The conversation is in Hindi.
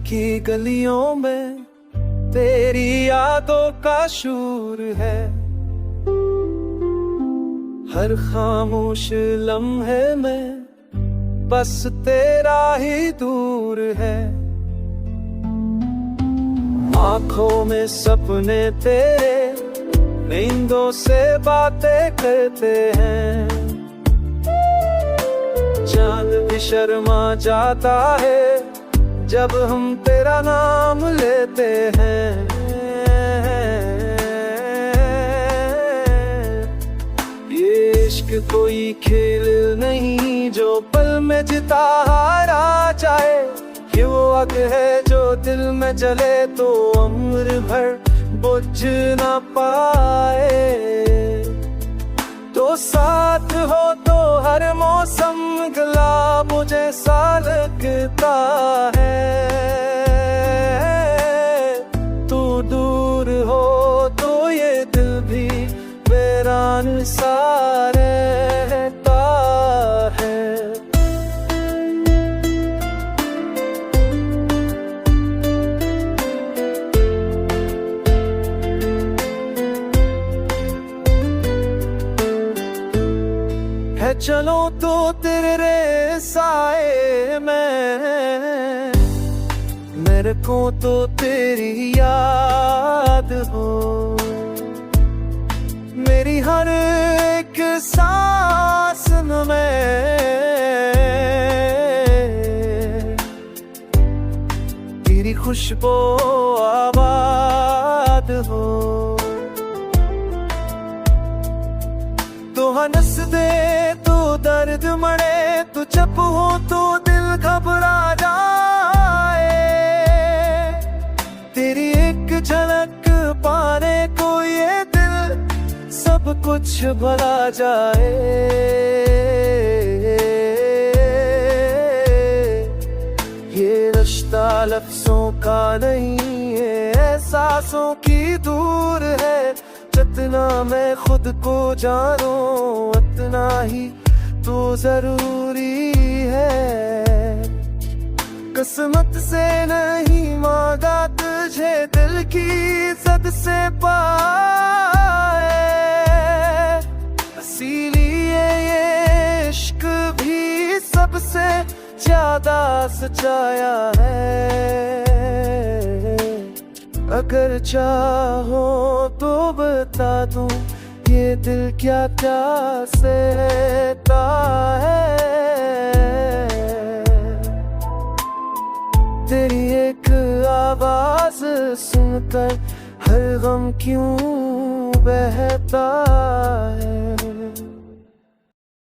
की गलियों में तेरी यादों का शूर है। हर खामोश लम्हे में बस तेरा ही दूर है। आँखों में सपने तेरे नींदों से बातें करते हैं। चांद भी शर्मा जाता है जब हम तेरा नाम लेते हैं। ये इश्क कोई खेल नहीं जो पल में जीता हारा जाए। ये वो आग है जो दिल में जले तो उम्र भर बुझ ना पाए। तो साथ हो तो हर मौसम गुलाबों जैसा लगता है। तू दूर हो तो ये दिल भी वीरान सा रहता है। चलो तो तेरे साए में, मेरे को तो तेरी याद हो। मेरी हर एक सांस में तेरी खुशबू आबाद हो। तो हंस दे तो दर्द मरे, तू चुप हो तो दिल घबरा जाए। तेरी एक झलक पाने को ये दिल सब कुछ भुला जाए। ये रिश्ता लफ्जों का नहीं है, एहसासों की दूर है। जितना मैं खुद को जानूं उतना ही तो जरूरी है। किस्मत से नहीं मांगा तुझे, दिल की इज्जत से पाए। इसीलिए ये इश्क भी सबसे ज्यादा सचाया है। अगर चाहो तो बता दूं ये दिल क्या क्या सहता है। तेरी एक आवाज सुनकर हर गम क्यों बहता है।